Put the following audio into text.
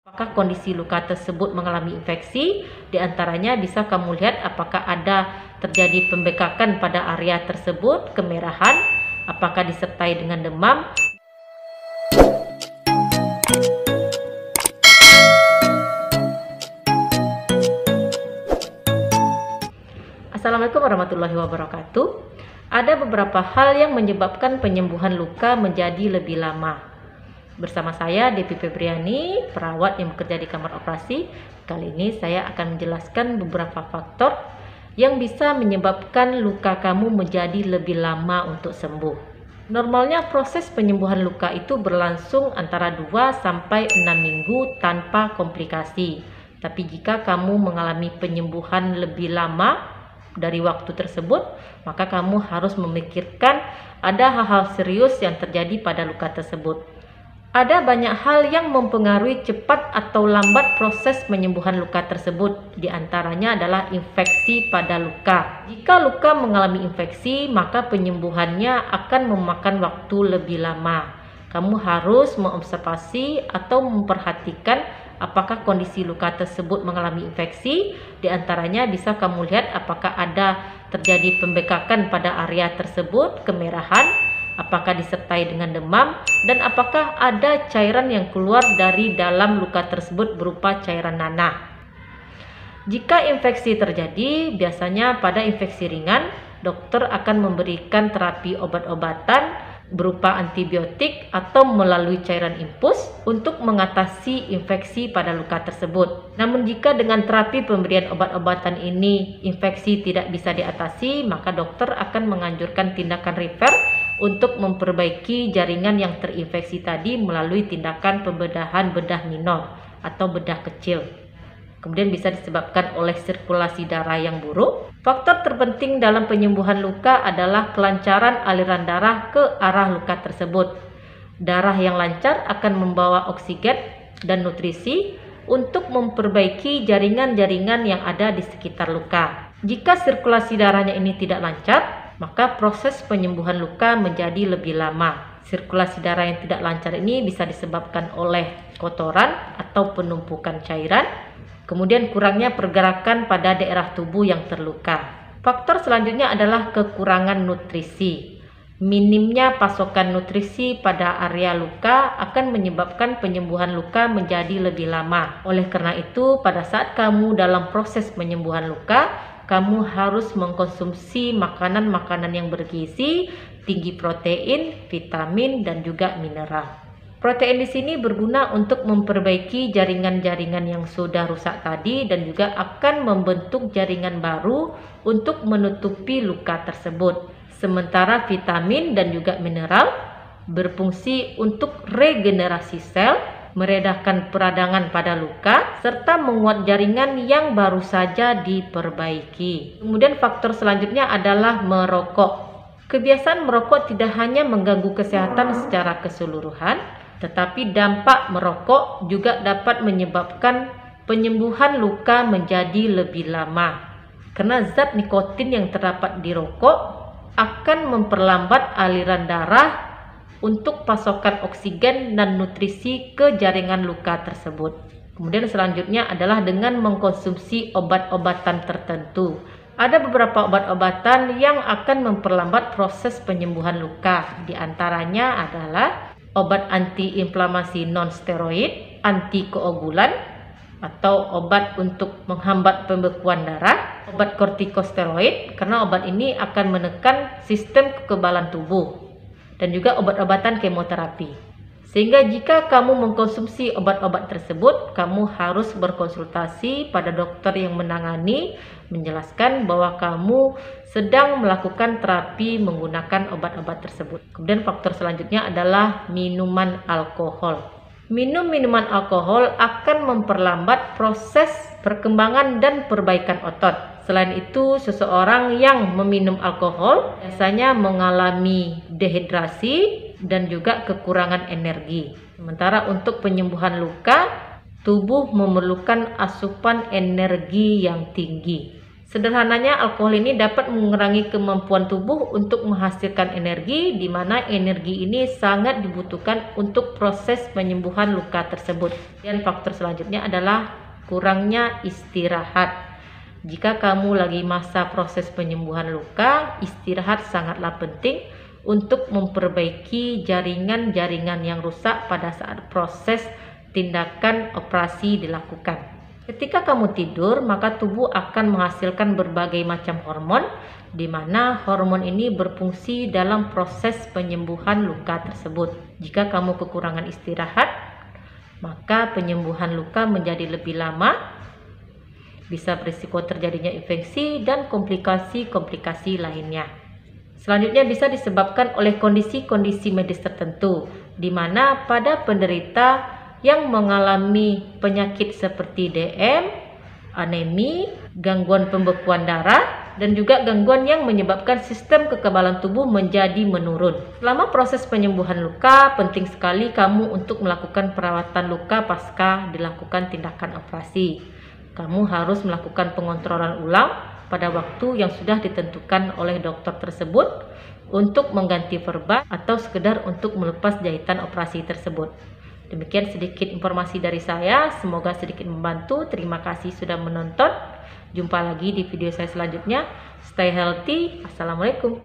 Apakah kondisi luka tersebut mengalami infeksi? Di antaranya bisa kamu lihat apakah ada terjadi pembekakan pada area tersebut, kemerahan, apakah disertai dengan demam. Assalamualaikum warahmatullahi wabarakatuh. Ada beberapa hal yang menyebabkan penyembuhan luka menjadi lebih lama. Bersama saya Devi Febriani, perawat yang bekerja di kamar operasi. Kali ini saya akan menjelaskan beberapa faktor yang bisa menyebabkan luka kamu menjadi lebih lama untuk sembuh. Normalnya proses penyembuhan luka itu berlangsung antara 2 sampai 6 minggu tanpa komplikasi. Tapi jika kamu mengalami penyembuhan lebih lama dari waktu tersebut, maka kamu harus memikirkan ada hal-hal serius yang terjadi pada luka tersebut. Ada banyak hal yang mempengaruhi cepat atau lambat proses penyembuhan luka tersebut. Di antaranya adalah infeksi pada luka. Jika luka mengalami infeksi, maka penyembuhannya akan memakan waktu lebih lama. Kamu harus mengobservasi atau memperhatikan apakah kondisi luka tersebut mengalami infeksi. Di antaranya bisa kamu lihat apakah ada terjadi pembekakan pada area tersebut, kemerahan, apakah disertai dengan demam, dan apakah ada cairan yang keluar dari dalam luka tersebut berupa cairan nanah. Jika infeksi terjadi, biasanya pada infeksi ringan, dokter akan memberikan terapi obat-obatan berupa antibiotik atau melalui cairan infus untuk mengatasi infeksi pada luka tersebut. Namun jika dengan terapi pemberian obat-obatan ini infeksi tidak bisa diatasi, maka dokter akan menganjurkan tindakan repair untuk memperbaiki jaringan yang terinfeksi tadi melalui tindakan pembedahan bedah minor atau bedah kecil. Kemudian bisa disebabkan oleh sirkulasi darah yang buruk. Faktor terpenting dalam penyembuhan luka adalah kelancaran aliran darah ke arah luka tersebut. Darah yang lancar akan membawa oksigen dan nutrisi untuk memperbaiki jaringan-jaringan yang ada di sekitar luka. Jika sirkulasi darahnya ini tidak lancar, maka proses penyembuhan luka menjadi lebih lama. Sirkulasi darah yang tidak lancar ini bisa disebabkan oleh kotoran atau penumpukan cairan, kemudian kurangnya pergerakan pada daerah tubuh yang terluka. Faktor selanjutnya adalah kekurangan nutrisi. Minimnya pasokan nutrisi pada area luka akan menyebabkan penyembuhan luka menjadi lebih lama. Oleh karena itu, pada saat kamu dalam proses penyembuhan luka, kamu harus mengkonsumsi makanan-makanan yang bergizi, tinggi protein, vitamin, dan juga mineral. Protein di sini berguna untuk memperbaiki jaringan-jaringan yang sudah rusak tadi dan juga akan membentuk jaringan baru untuk menutupi luka tersebut. Sementara vitamin dan juga mineral berfungsi untuk regenerasi sel, meredahkan peradangan pada luka, serta menguat jaringan yang baru saja diperbaiki. Kemudian faktor selanjutnya adalah merokok. Kebiasaan merokok tidak hanya mengganggu kesehatan secara keseluruhan, tetapi dampak merokok juga dapat menyebabkan penyembuhan luka menjadi lebih lama. Karena zat nikotin yang terdapat di rokok akan memperlambat aliran darah untuk pasokan oksigen dan nutrisi ke jaringan luka tersebut. Kemudian selanjutnya adalah dengan mengkonsumsi obat-obatan tertentu. Ada beberapa obat-obatan yang akan memperlambat proses penyembuhan luka. Di antaranya adalah obat antiinflamasi non-steroid, antikoagulan, atau obat untuk menghambat pembekuan darah, obat kortikosteroid, karena obat ini akan menekan sistem kekebalan tubuh, dan juga obat-obatan kemoterapi. Sehingga jika kamu mengkonsumsi obat-obat tersebut, kamu harus berkonsultasi pada dokter yang menangani, menjelaskan bahwa kamu sedang melakukan terapi menggunakan obat-obat tersebut. Kemudian faktor selanjutnya adalah minuman alkohol. Minum minuman alkohol akan memperlambat proses perkembangan dan perbaikan otot. Selain itu, seseorang yang meminum alkohol biasanya mengalami dehidrasi dan juga kekurangan energi. Sementara untuk penyembuhan luka, tubuh memerlukan asupan energi yang tinggi. Sederhananya, alkohol ini dapat mengurangi kemampuan tubuh untuk menghasilkan energi, di mana energi ini sangat dibutuhkan untuk proses penyembuhan luka tersebut. Dan faktor selanjutnya adalah kurangnya istirahat. Jika kamu lagi masa proses penyembuhan luka, istirahat sangatlah penting untuk memperbaiki jaringan-jaringan yang rusak pada saat proses tindakan operasi dilakukan. Ketika kamu tidur, maka tubuh akan menghasilkan berbagai macam hormon, di mana hormon ini berfungsi dalam proses penyembuhan luka tersebut. Jika kamu kekurangan istirahat, maka penyembuhan luka menjadi lebih lama, bisa berisiko terjadinya infeksi dan komplikasi-komplikasi lainnya. Selanjutnya bisa disebabkan oleh kondisi-kondisi medis tertentu, di mana pada penderita yang mengalami penyakit seperti DM, anemi, gangguan pembekuan darah, dan juga gangguan yang menyebabkan sistem kekebalan tubuh menjadi menurun. Selama proses penyembuhan luka, penting sekali kamu untuk melakukan perawatan luka pasca dilakukan tindakan operasi. Kamu harus melakukan pengontrolan ulang pada waktu yang sudah ditentukan oleh dokter tersebut untuk mengganti perban atau sekedar untuk melepas jahitan operasi tersebut. Demikian sedikit informasi dari saya, semoga sedikit membantu. Terima kasih sudah menonton. Jumpa lagi di video saya selanjutnya. Stay healthy. Assalamualaikum.